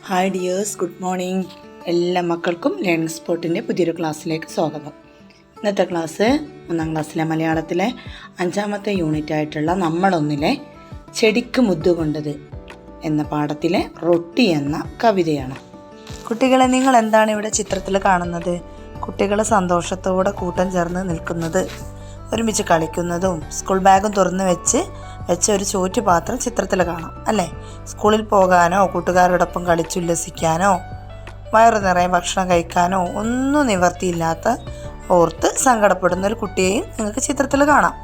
Hi dears, good morning. എല്ലാ മക്കൾക്കും learning സ്പോട്ടിൻ്റെ പുതിയൊരു ക്ലാസ്സിലേക്ക് സ്വാഗതം. ഇന്നത്തെ ക്ലാസ് 1ാം ക്ലാസ്സിലെ മലയാളത്തിലെ 5ാമത്തെ യൂണിറ്റ് ആയിട്ടുള്ള നമ്മളൊന്നിലെ ചെടിക്ക് മുദ്ദുകൊണ്ടത് എന്ന പാഠത്തിലെ റൊട്ടി എന്ന കവിതയാണ്. കുട്ടികളെ, നിങ്ങൾ എന്താണ് ഇവിടെ ചിത്രത്തിൽ കാണുന്നത്? കുട്ടികൾ സന്തോഷത്തോടെ കൂട്ടം ചേർന്ന് നിൽക്കുന്നത്, ഒരുമിച്ച് കളിക്കുന്നതും സ്കൂൾ ബാഗും തുറന്ന് വെച്ച ഒരു ചോറ്റുപാത്രം ചിത്രത്തിൽ കാണാം അല്ലേ? സ്കൂളിൽ പോകാനോ കൂട്ടുകാരോടൊപ്പം കളിച്ചുല്ലസിക്കാനോ വയറു നിറയെ ഭക്ഷണം കഴിക്കാനോ ഒന്നും നിവർത്തിയില്ലാത്ത ഓർത്ത് സങ്കടപ്പെടുന്ന ഒരു കുട്ടിയെയും നിങ്ങൾക്ക് ചിത്രത്തിൽ കാണാം.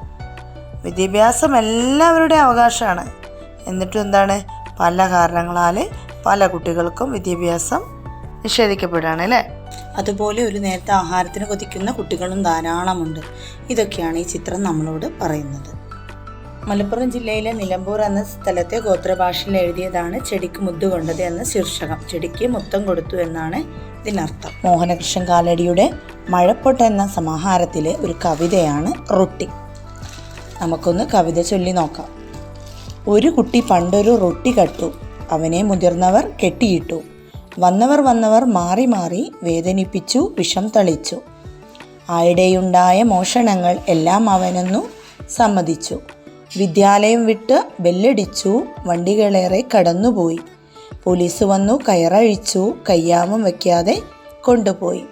വിദ്യാഭ്യാസം എല്ലാവരുടെയും അവകാശമാണ്. എന്നിട്ടും എന്താണ്, പല കാരണങ്ങളാൽ പല കുട്ടികൾക്കും വിദ്യാഭ്യാസം നിഷേധിക്കപ്പെടുകയാണ് അല്ലേ? അതുപോലെ ഒരു നേരത്തെ ആഹാരത്തിന് കൊതിക്കുന്ന കുട്ടികളും ധാരാളമുണ്ട്. ഇതൊക്കെയാണ് ഈ ചിത്രം നമ്മളോട് പറയുന്നത്. മലപ്പുറം ജില്ലയിലെ നിലമ്പൂർ എന്ന സ്ഥലത്തെ ഗോത്രഭാഷയിൽ എഴുതിയതാണ് ചെടിക്ക് മുദ്ദുകൊണ്ടത് എന്ന ശീർഷകം. ചെടിക്ക് മുത്തം കൊടുത്തു എന്നാണ് ഇതിനർത്ഥം. മോഹനകൃഷ്ണൻ കാലടിയുടെ മഴപ്പൊട്ട എന്ന സമാഹാരത്തിലെ ഒരു കവിതയാണ് റൊട്ടി. നമുക്കൊന്ന് കവിത ചൊല്ലി നോക്കാം. ഒരു കുട്ടി പണ്ടൊരു റൊട്ടി കട്ടു, അവനെ മുതിർന്നവർ കെട്ടിയിട്ടു. വന്നവർ മാറി മാറി വേദനിപ്പിച്ചു, വിഷം തളിച്ചു. ആയിടെയുണ്ടായ മോഷണങ്ങൾ എല്ലാം അവനൊന്നു സമ്മതിച്ചു. വിദ്യാലയം വിട്ട് ബെല്ലടിച്ചു, വണ്ടികളേറെ കടന്നുപോയി. പോലീസ് വന്നു കയറഴിച്ചു, കയ്യാമം വയ്ക്കാതെ കൊണ്ടുപോയി.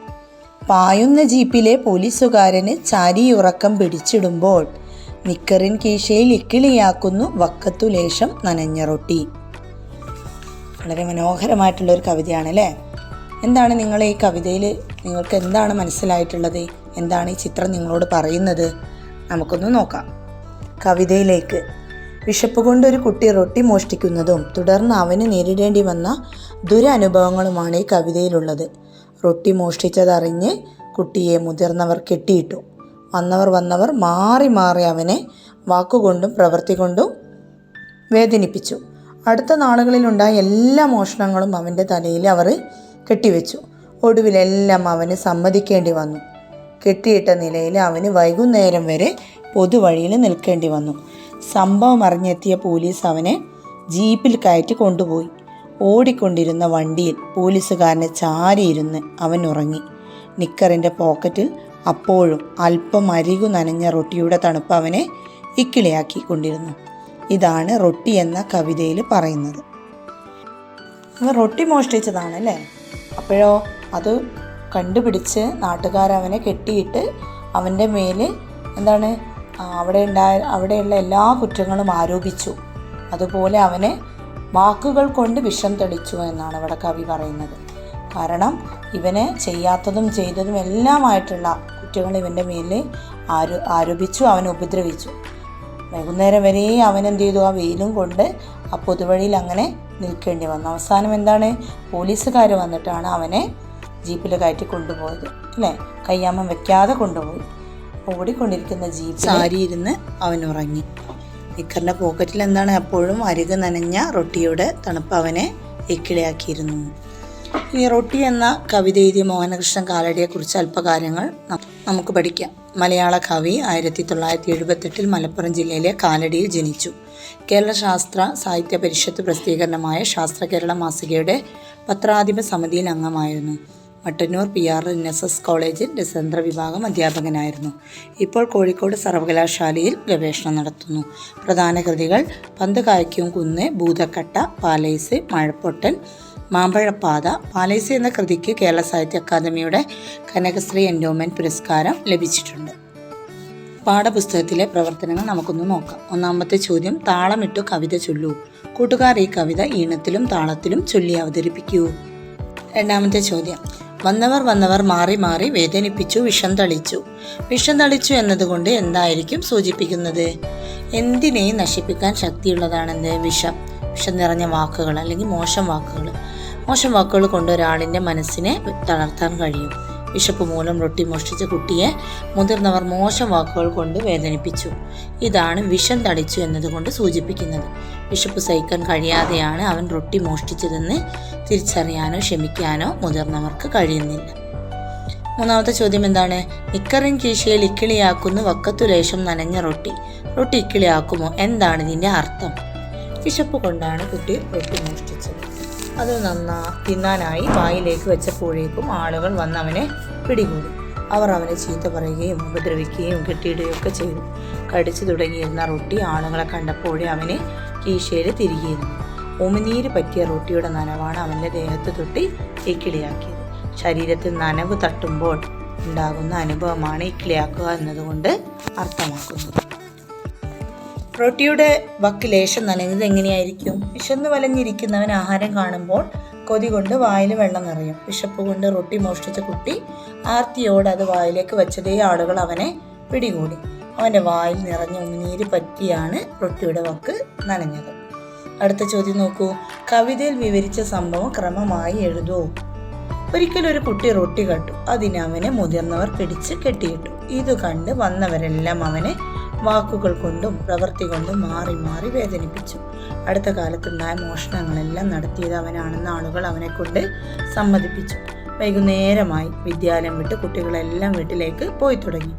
പായുന്ന ജീപ്പിലെ പോലീസുകാരന് ചാരിയുറക്കം പിടിച്ചിടുമ്പോൾ നിക്കറിൻ കീശയിൽ ഇക്കിളിയാക്കുന്നു വക്കത്തു ലേശം നനഞ്ഞ റൊട്ടി. വളരെ മനോഹരമായിട്ടുള്ളൊരു കവിതയാണ് അല്ലേ? എന്താണ് നിങ്ങൾ ഈ കവിതയിൽ നിങ്ങൾക്ക് എന്താണ് മനസ്സിലായിട്ടുള്ളത്? എന്താണ് ഈ ചിത്രം നിങ്ങളോട് പറയുന്നത്? നമുക്കൊന്ന് നോക്കാം. കവിതയിലേക്ക്. വിശപ്പ് കൊണ്ടൊരു കുട്ടി റൊട്ടി മോഷ്ടിക്കുന്നതും തുടർന്ന് അവന് നേരിടേണ്ടി വന്ന ദുരനുഭവങ്ങളുമാണ് ഈ കവിതയിലുള്ളത്. റൊട്ടി മോഷ്ടിച്ചതറിഞ്ഞ് കുട്ടിയെ മുതിർന്നവർ കെട്ടിയിട്ടു. വന്നവർ മാറി മാറി അവനെ വാക്കുകൊണ്ടും പ്രവൃത്തി കൊണ്ടും വേദനിപ്പിച്ചു. അടുത്ത നാളുകളിലുണ്ടായ എല്ലാ മോഷണങ്ങളും അവൻ്റെ തലയിൽ അവർ കെട്ടിവെച്ചു. ഒടുവിലെല്ലാം അവന് സമ്മതിക്കേണ്ടി വന്നു. കെട്ടിയിട്ട നിലയിൽ അവന് വൈകുന്നേരം വരെ പൊതുവഴിയിൽ നിൽക്കേണ്ടി വന്നു. സംഭവം അറിഞ്ഞെത്തിയ പോലീസ് അവനെ ജീപ്പിൽ കയറ്റി കൊണ്ടുപോയി. ഓടിക്കൊണ്ടിരുന്ന വണ്ടിയിൽ പോലീസുകാരനെ ചാരിയിരുന്ന് അവൻ ഉറങ്ങി. നിക്കറിൻ്റെ പോക്കറ്റിൽ അപ്പോഴും അല്പം അരികു നനഞ്ഞ റൊട്ടിയുടെ തണുപ്പ് അവനെ ഇക്കിളിയാക്കി കൊണ്ടിരുന്നു. ഇതാണ് റൊട്ടി എന്ന കവിതയിൽ പറയുന്നത്. റൊട്ടി മോഷ്ടിച്ചതാണല്ലേ? അപ്പോഴോ അത് കണ്ടുപിടിച്ച് നാട്ടുകാരവനെ കെട്ടിയിട്ട് അവൻ്റെ മേൽ എന്താണ് അവിടെയുള്ള എല്ലാ കുറ്റങ്ങളും ആരോപിച്ചു. അതുപോലെ അവനെ വാക്കുകൾ കൊണ്ട് വിഷം തെളിച്ചു എന്നാണ് ഇവിടെ കവി പറയുന്നത്. കാരണം ഇവനെ ചെയ്യാത്തതും ചെയ്തതും എല്ലാമായിട്ടുള്ള കുറ്റങ്ങൾ ഇവൻ്റെ മേൽ ആരോപിച്ചു, അവനെ ഉപദ്രവിച്ചു. വൈകുന്നേരം വരെ അവൻ എന്ത് ചെയ്തു? ആ വെയിലും കൊണ്ട് ആ പൊതുവഴിയിൽ അങ്ങനെ നിൽക്കേണ്ടി വന്നു. അവസാനം എന്താണ്, പോലീസുകാർ വന്നിട്ടാണ് അവനെ ജീപ്പിൽ കയറ്റി കൊണ്ടുപോയത് അല്ലേ? കയ്യാമം വെക്കാതെ കൊണ്ടുപോയി. ഓടിക്കൊണ്ടിരിക്കുന്ന ജീപ്പ് ചാരിയിരുന്ന് അവൻ ഉറങ്ങി. നിക്കറിൻ്റെ പോക്കറ്റിൽ എന്താണ്, അപ്പോഴും അരികു നനഞ്ഞ റൊട്ടിയുടെ തണുപ്പ് അവനെ ഇക്കിളിയാക്കിയിരുന്നു. ഈ റൊട്ടി എന്ന കവിത എഴുതിയ മോഹനകൃഷ്ണൻ കാലടിയെക്കുറിച്ച് അല്പകാര്യങ്ങൾ നമുക്ക് പഠിക്കാം. മലയാള കവി 1978 മലപ്പുറം ജില്ലയിലെ കാലടിയിൽ ജനിച്ചു. കേരള ശാസ്ത്ര സാഹിത്യ പരിഷത്ത് പ്രസിദ്ധീകരണമായ ശാസ്ത്ര കേരള മാസികയുടെ പത്രാധിപ സമിതിയിൽ അംഗമായിരുന്നു. മട്ടന്നൂർ PR NSS കോളേജിൽ രസതന്ത്ര വിഭാഗം അധ്യാപകനായിരുന്നു. ഇപ്പോൾ കോഴിക്കോട് സർവകലാശാലയിൽ ഗവേഷണം നടത്തുന്നു. പ്രധാന കൃതികൾ പന്ത് കായ്ക്കും കുന്ന്, ഭൂതക്കട്ട, പാലൈസ്, മഴപ്പൊട്ടൻ, മാമ്പഴപ്പാത. പാലൈസ് എന്ന കൃതിക്ക് കേരള സാഹിത്യ അക്കാദമിയുടെ കനകശ്രീ എൻഡോമെന്റ് പുരസ്കാരം ലഭിച്ചിട്ടുണ്ട്. പാഠപുസ്തകത്തിലെ പ്രവർത്തനങ്ങൾ നമുക്കൊന്ന് നോക്കാം. 1ാമത്തെ ചോദ്യം, താളമിട്ടു കവിത ചൊല്ലൂ. കൂട്ടുകാർ ഈ കവിത ഈണത്തിലും താളത്തിലും ചൊല്ലി അവതരിപ്പിക്കൂ. 2ാമത്തെ ചോദ്യം, വന്നവർ മാറി മാറി വേദനിപ്പിച്ചു, വിഷം തളിച്ചു. വിഷം തളിച്ചു എന്നതുകൊണ്ട് എന്തായിരിക്കും സൂചിപ്പിക്കുന്നത്? എന്തിനേയും നശിപ്പിക്കാൻ ശക്തിയുള്ളതാണെന്ത്? വിഷം നിറഞ്ഞ വാക്കുകൾ അല്ലെങ്കിൽ മോശം വാക്കുകൾ കൊണ്ട് ഒരാളിൻ്റെ മനസ്സിനെ തളർത്താൻ കഴിയും. വിശപ്പ് മൂലം റൊട്ടി മോഷ്ടിച്ച കുട്ടിയെ മുതിർന്നവർ മോശം വാക്കുകൾ കൊണ്ട് വേദനിപ്പിച്ചു. ഇതാണ് വിഷം തളിച്ചു എന്നതുകൊണ്ട് സൂചിപ്പിക്കുന്നത്. വിശപ്പ് സഹിക്കാൻ കഴിയാതെയാണ് അവൻ റൊട്ടി മോഷ്ടിച്ചതെന്ന് തിരിച്ചറിയാനോ ക്ഷമിക്കാനോ മുതിർന്നവർക്ക് കഴിയുന്നില്ല. 3ാമത്തെ ചോദ്യം എന്താണ്? നിക്കറിൻ കീശയിൽ ഇക്കിളിയാക്കുന്നു വക്കത്തു ലേശം നനഞ്ഞ റൊട്ടി. റൊട്ടി ഇക്കിളിയാക്കുമോ? എന്താണ് ഇതിൻ്റെ അർത്ഥം? വിശപ്പ് കൊണ്ടാണ് കുട്ടി റൊട്ടി മോഷ്ടിച്ചത്. അത് തിന്നാനായി വായിലേക്ക് വെച്ചപ്പോഴേക്കും ആളുകൾ വന്ന് അവനെ പിടികൂടി. അവർ അവനെ ചീത്ത പറയുകയും ഉപദ്രവിക്കുകയും കെട്ടിയിടുകയും ഒക്കെ ചെയ്തു. കടിച്ചു തുടങ്ങിയിരുന്ന റൊട്ടി ആളുകളെ കണ്ടപ്പോഴേ അവനെ കീശയിൽ തിരികെയിരുന്നു. ഉമിനീര് പറ്റിയ റൊട്ടിയുടെ നനവാണ് അവൻ്റെ ദേഹത്ത് തൊട്ടി ഇക്കിളിയാക്കിയത്. ശരീരത്തിൽ നനവ് തട്ടുമ്പോൾ ഉണ്ടാകുന്ന അനുഭവമാണ് ഇക്കിളിയാക്കുക എന്നതുകൊണ്ട് അർത്ഥമാക്കുന്നത്. റൊട്ടിയുടെ വക്ക് ലേശം നനഞ്ഞത് എങ്ങനെയായിരിക്കും? വിശന്ന് വലഞ്ഞിരിക്കുന്നവൻ ആഹാരം കാണുമ്പോൾ കൊതി കൊണ്ട് വായിൽ വെള്ളം നിറയും. വിശപ്പ് കൊണ്ട് റൊട്ടി മോഷ്ടിച്ച കുട്ടി ആർത്തിയോട് അത് വായിലേക്ക് വെച്ചതേ ആളുകൾ അവനെ പിടികൂടി. അവൻ്റെ വായിൽ നിറഞ്ഞ ഉമിനീര് പറ്റിയാണ് റൊട്ടിയുടെ വക്ക് നനഞ്ഞത്. അടുത്ത ചോദ്യം നോക്കൂ. കവിതയിൽ വിവരിച്ച സംഭവം ക്രമമായി എഴുതൂ. ഒരിക്കലൊരു കുട്ടി റൊട്ടി കട്ടു. അതിനവനെ മുതിർന്നവർ പിടിച്ച് കെട്ടിയിട്ടു. ഇത് കണ്ട് വന്നവരെല്ലാം അവനെ വാക്കുകൾ കൊണ്ടും പ്രവൃത്തി കൊണ്ടും മാറി മാറി വേദനിപ്പിച്ചു. അടുത്ത കാലത്തുണ്ടായ മോഷണങ്ങളെല്ലാം നടത്തിയത് അവനാണെന്ന് ആളുകൾ അവനെ കൊണ്ട് സമ്മതിപ്പിച്ചു. വൈകുന്നേരമായി വിദ്യാലയം വിട്ട് കുട്ടികളെല്ലാം വീട്ടിലേക്ക് പോയി തുടങ്ങി.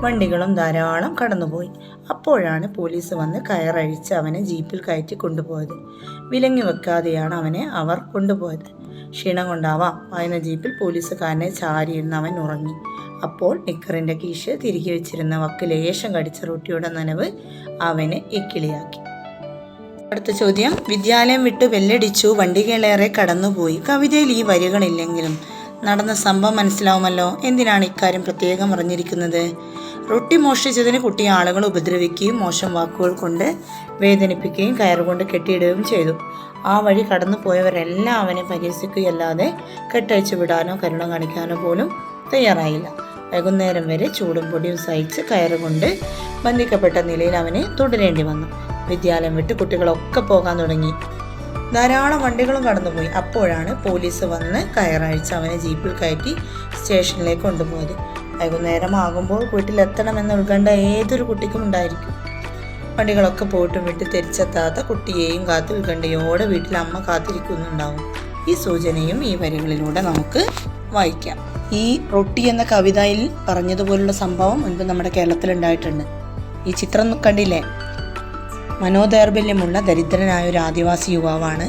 വണ്ടികളും ധാരാളം കടന്നുപോയി. അപ്പോഴാണ് പോലീസ് വന്ന് കയറഴിച്ച് അവനെ ജീപ്പിൽ കയറ്റി കൊണ്ടുപോയത്. വിലങ്ങി വെക്കാതെയാണ് അവനെ അവർ കൊണ്ടുപോയത്. ക്ഷീണം കൊണ്ടാവാം വായന ജീപ്പിൽ പോലീസുകാരനെ ചാരിയിരുന്ന് അവൻ ഉറങ്ങി. അപ്പോൾ നിക്കറിൻ്റെ കീശ് തിരികെ വെച്ചിരുന്ന വക്ക് ലേശം കടിച്ച റൊട്ടിയുടെ നനവ് അവനെ ഇക്കിളിയാക്കി. അടുത്ത ചോദ്യം. വിദ്യാലയം വിട്ട് ബെല്ലടിച്ചു, വണ്ടികളേറെ കടന്നുപോയി. കവിതയിൽ ഈ വരികളില്ലെങ്കിലും നടന്ന സംഭവം മനസ്സിലാവുമല്ലോ. എന്തിനാണ് ഇക്കാര്യം പ്രത്യേകം അറിഞ്ഞിരിക്കുന്നത്? റൊട്ടി മോഷ്ടിച്ചതിന് കുട്ടി ആളുകൾ ഉപദ്രവിക്കുകയും മോശം വാക്കുകൾ കൊണ്ട് വേദനിപ്പിക്കുകയും കയറുകൊണ്ട് കെട്ടിയിടുകയും ചെയ്തു. ആ വഴി കടന്നു പോയവരെല്ലാം അവനെ പരിഹസിക്കുകയല്ലാതെ കെട്ടഴിച്ചു വിടാനോ കരുണ കാണിക്കാനോ പോലും തയ്യാറായില്ല. വൈകുന്നേരം വരെ ചൂടും പൊടിയും സഹിച്ച് കയറുകൊണ്ട് ബന്ധിക്കപ്പെട്ട നിലയിൽ അവനെ തുടരേണ്ടി വന്നു. വിദ്യാലയം വിട്ട് കുട്ടികളൊക്കെ പോകാൻ തുടങ്ങി. ധാരാളം വണ്ടികളും കടന്നുപോയി. അപ്പോഴാണ് പോലീസ് വന്ന് കയറഴിച്ച് അവനെ ജീപ്പിൽ കയറ്റി സ്റ്റേഷനിലേക്ക് കൊണ്ടുപോയത്. വൈകുന്നേരം ആകുമ്പോൾ വീട്ടിലെത്തണമെന്ന് ഉത്കണ്ഠ ഏതൊരു കുട്ടിക്കും ഉണ്ടായിരിക്കും. വണ്ടികളൊക്കെ പോയിട്ടും വിട്ട് തിരിച്ചെത്താത്ത കുട്ടിയെയും കാത്ത് ഉത്കണ്ഠയോടെ വീട്ടിൽ അമ്മ കാത്തിരിക്കുന്നുണ്ടാവും. ഈ സൂചനയും ഈ വരികളിലൂടെ നമുക്ക് വായിക്കാം. ഈ റൊട്ടി എന്ന കവിതയിൽ പറഞ്ഞതുപോലുള്ള സംഭവം മുൻപ് നമ്മുടെ കേരളത്തിലുണ്ടായിട്ടുണ്ട്. ഈ ചിത്രം കണ്ടില്ലേ? മനോദൗർബല്യമുള്ള ദരിദ്രനായ ഒരു ആദിവാസി യുവാവാണ്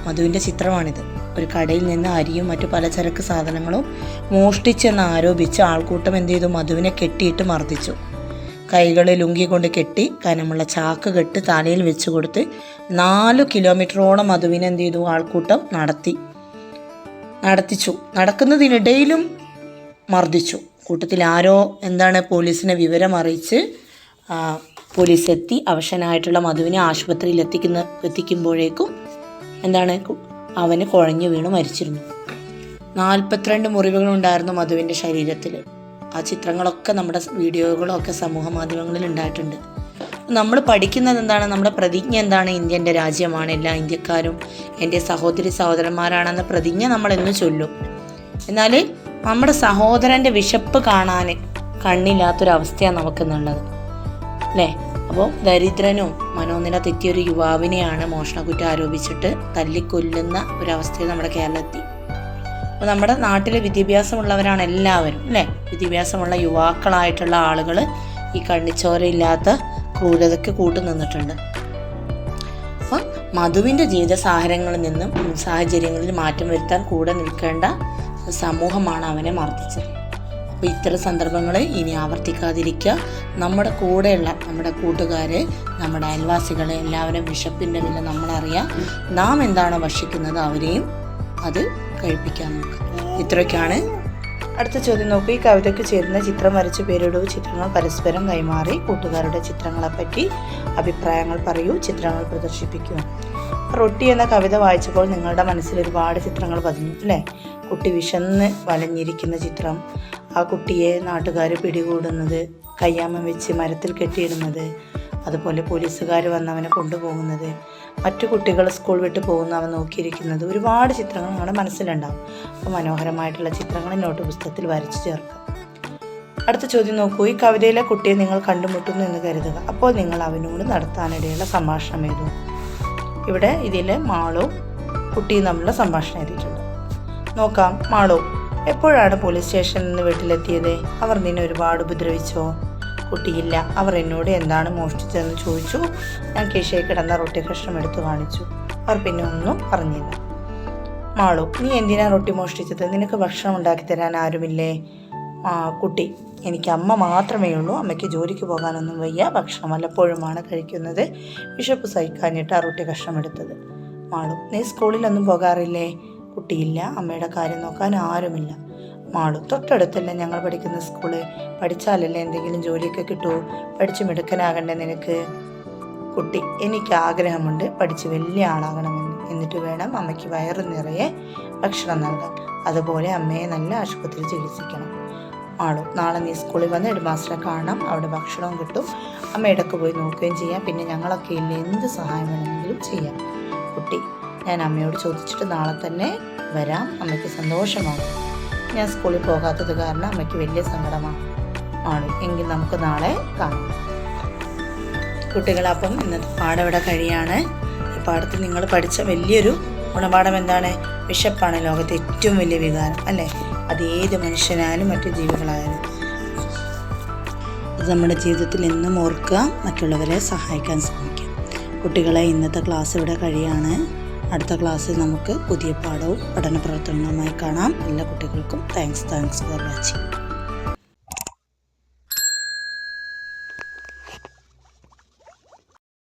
മധുവിൻ്റെ ചിത്രമാണിത്. ഒരു കടയിൽ നിന്ന് അരിയും മറ്റു പലചരക്ക് സാധനങ്ങളും മോഷ്ടിച്ചെന്ന് ആരോപിച്ച് ആൾക്കൂട്ടം എന്ത് ചെയ്തു? മധുവിനെ കെട്ടിയിട്ട് മർദ്ദിച്ചു. കൈകളിൽ ലുങ്കി കൊണ്ട് കെട്ടി കനമുള്ള ചാക്ക് കെട്ട് തലയിൽ വെച്ച് കൊടുത്ത് 4 കിലോമീറ്ററോളം മധുവിനെ എന്ത് ചെയ്തു? ആൾക്കൂട്ടം നടത്തിച്ചു. നടക്കുന്നതിനിടയിലും മർദ്ദിച്ചു. കൂട്ടത്തിൽ ആരോ പോലീസിനെ വിവരം അറിയിച്ച് പോലീസ് എത്തി അവശനായിട്ടുള്ള മധുവിനെ ആശുപത്രിയിൽ എത്തിക്കുമ്പോഴേക്കും അവന് കുഴഞ്ഞു വീണ് മരിച്ചിരുന്നു. 42 മുറിവുകളുണ്ടായിരുന്നു മധുവിൻ്റെ ശരീരത്തിൽ. ആ ചിത്രങ്ങളൊക്കെ നമ്മുടെ വീഡിയോകളൊക്കെ സമൂഹ മാധ്യമങ്ങളിൽ ഉണ്ടായിട്ടുണ്ട്. നമ്മൾ പഠിക്കുന്നത് എന്താണ്? നമ്മുടെ പ്രതിജ്ഞ എന്താണ്? ഇന്ത്യ എൻ്റെ രാജ്യമാണ്, എല്ലാ ഇന്ത്യക്കാരും എൻ്റെ സഹോദരി സഹോദരന്മാരാണെന്ന പ്രതിജ്ഞ നമ്മളെന്ന് ചൊല്ലും. എന്നാൽ നമ്മുടെ സഹോദരൻ്റെ വിശപ്പ് കാണാൻ കണ്ണില്ലാത്തൊരവസ്ഥയാണ് നമുക്കെന്നുള്ളത് അല്ലേ? അപ്പോൾ ദരിദ്രനും മനോനില തെറ്റിയൊരു യുവാവിനെയാണ് മോഷണക്കുറ്റം ആരോപിച്ചിട്ട് തല്ലിക്കൊല്ലുന്ന ഒരവസ്ഥയിൽ നമ്മുടെ കേരളത്തിൽ. അപ്പോൾ നമ്മുടെ നാട്ടിൽ വിദ്യാഭ്യാസമുള്ളവരാണ് എല്ലാവരും അല്ലേ? വിദ്യാഭ്യാസമുള്ള യുവാക്കളായിട്ടുള്ള ആളുകൾ ഈ കണ്ണിച്ചോരയില്ലാത്ത ക്രൂരതയ്ക്ക് കൂട്ടുനിന്നിട്ടുണ്ട്. അപ്പം മധുവിൻ്റെ ജീവിത സാഹചര്യങ്ങളിൽ മാറ്റം വരുത്താൻ കൂടെ നിൽക്കേണ്ട സമൂഹമാണ് അവനെ മർദ്ദിച്ചത്. അപ്പോൾ ഇത്തരം സന്ദർഭങ്ങൾ ഇനി ആവർത്തിക്കാതിരിക്കുക. നമ്മുടെ കൂടെയുള്ള നമ്മുടെ കൂട്ടുകാരെ, നമ്മുടെ അയൽവാസികളെ എല്ലാവരും വിശപ്പിൻ്റെ വില നമ്മളറിയാം. നാം എന്താണോ ഭക്ഷിക്കുന്നത് അവരെയും അത് കഴിപ്പിക്കാൻ നോക്കുക. ഇത്രയൊക്കെയാണ്. അടുത്ത ചോദ്യം നോക്കൂ. ഈ കവിതയ്ക്ക് ചേരുന്ന ചിത്രം വരച്ച് പേരിടൂ. ചിത്രങ്ങൾ പരസ്പരം കൈമാറി കൂട്ടുകാരുടെ ചിത്രങ്ങളെപ്പറ്റി അഭിപ്രായങ്ങൾ പറയൂ. ചിത്രങ്ങൾ പ്രദർശിപ്പിക്കൂ. റൊട്ടി എന്ന കവിത വായിച്ചപ്പോൾ നിങ്ങളുടെ മനസ്സിൽ ഒരുപാട് ചിത്രങ്ങൾ പതിഞ്ഞു അല്ലേ? കുട്ടി വിശന്ന് വലഞ്ഞിരിക്കുന്ന ചിത്രം, ആ കുട്ടിയെ നാട്ടുകാർ പിടികൂടുന്നത്, കയ്യാമം വെച്ച് മരത്തിൽ കെട്ടിയിടുന്നത്, അതുപോലെ പോലീസുകാർ വന്നവനെ കൊണ്ടുപോകുന്നത്, മറ്റു കുട്ടികൾ സ്കൂൾ വിട്ട് പോകുന്ന അവൻ നോക്കിയിരിക്കുന്നത്, ഒരുപാട് ചിത്രങ്ങൾ നിങ്ങളുടെ മനസ്സിലുണ്ടാകും. അപ്പോൾ മനോഹരമായിട്ടുള്ള ചിത്രങ്ങൾ നോട്ട് പുസ്തകത്തിൽ വരച്ചു ചേർക്കുക. അടുത്ത ചോദ്യം നോക്കൂ. ഈ കവിതയിലെ കുട്ടിയെ നിങ്ങൾ കണ്ടുമുട്ടുന്നു എന്ന് കരുതുക. അപ്പോൾ നിങ്ങൾ അവനോട് നടത്താനിടയുള്ള സംഭാഷണം എഴുതും. ഇവിടെ ഇതിൽ മാളു കുട്ടിയും തമ്മിലുള്ള സംഭാഷണം എഴുതിയിട്ടുണ്ട്. നോക്കാം. മാളു: എപ്പോഴാണ് പോലീസ് സ്റ്റേഷനിൽ നിന്ന് വീട്ടിലെത്തിയത്? അവർ നിന്നെ ഒരുപാട് ഉപദ്രവിച്ചോ? കുട്ടിയില്ല, അവർ എന്നോട് എന്താണ് മോഷ്ടിച്ചതെന്ന് ചോദിച്ചു. ഞാൻ കീശയിൽ കിടന്ന റൊട്ടി കഷ്ണം എടുത്തു കാണിച്ചു. അവർ പിന്നെ ഒന്നും പറഞ്ഞില്ല. മാളു, നീ എന്തിനാ റൊട്ടി മോഷ്ടിച്ചത്? നിനക്ക് ഭക്ഷണം ഉണ്ടാക്കി തരാൻ ആരുമില്ലേ? കുട്ടി, എനിക്ക് അമ്മ മാത്രമേ ഉള്ളൂ. അമ്മയ്ക്ക് ജോലിക്ക് പോകാനൊന്നും വയ്യ. ഭക്ഷണം വല്ലപ്പോഴുമാണ് കഴിക്കുന്നത്. വിശപ്പ് സഹിക്കാഞ്ഞിട്ട് ആ റൊട്ടി കഷ്ണം എടുത്തത്. മാളു, നീ സ്കൂളിലൊന്നും പോകാറില്ലേ? കുട്ടിയില്ല, അമ്മയുടെ കാര്യം നോക്കാൻ ആരുമില്ല. മാളു, തൊട്ടടുത്തല്ലേ ഞങ്ങൾ പഠിക്കുന്ന സ്കൂള്. പഠിച്ചാലല്ലേ എന്തെങ്കിലും ജോലിയൊക്കെ കിട്ടുമോ? പഠിച്ചു മിടുക്കനാകണ്ടേ നിനക്ക്? കുട്ടി, എനിക്ക് ആഗ്രഹമുണ്ട് പഠിച്ച് വലിയ ആളാകണമെന്ന്. എന്നിട്ട് വേണം അമ്മയ്ക്ക് വയറ് നിറയെ ഭക്ഷണം നൽകാൻ. അതുപോലെ അമ്മയെ നല്ല ആശുപത്രിയിൽ ചികിത്സിക്കണം. മാളു, നാളെ നീ സ്കൂളിൽ വന്ന് ഹെഡ് മാസ്റ്ററെ കാണാം. അവിടെ ഭക്ഷണവും കിട്ടും. അമ്മ ഇടയ്ക്ക് പോയി നോക്കുകയും ചെയ്യാം. പിന്നെ ഞങ്ങളൊക്കെ ഇല്ലേ, എന്ത് സഹായം വേണമെങ്കിലും ചെയ്യാം. കുട്ടി, ഞാൻ അമ്മയോട് ചോദിച്ചിട്ട് നാളെ തന്നെ വരാം. അമ്മയ്ക്ക് സന്തോഷമാകും. ഞാൻ സ്കൂളിൽ പോകാത്തത് കാരണം അമ്മയ്ക്ക് വലിയ സങ്കടമാണ്. മാളു, എങ്കിൽ നമുക്ക് നാളെ കാണാം. കുട്ടികൾ, അപ്പം ഇന്നത്തെ പാഠം ഇവിടെ കഴിയാണ്. ഈ പാഠത്തിൽ നിങ്ങൾ പഠിച്ച വലിയൊരു ഗുണപാഠം എന്താണ്? വിശപ്പാണ് ലോകത്തെ ഏറ്റവും വലിയ വികാരം, അല്ലേ? അത് ഏത് മനുഷ്യനായാലും മറ്റു ജീവികളായാലും. അത് നമ്മുടെ ജീവിതത്തിൽ എന്നും ഓർക്കുക, മറ്റുള്ളവരെ സഹായിക്കാൻ ശ്രമിക്കുക. കുട്ടികളെ, ഇന്നത്തെ ക്ലാസ് ഇവിടെ കഴിയാണ്. അടുത്ത ക്ലാസ്സിൽ നമുക്ക് പുതിയ പാഠവും പഠന പ്രവർത്തനങ്ങളുമായി കാണാം. എല്ലാ കുട്ടികൾക്കും താങ്ക്സ് ഫോർ വാച്ചിങ്.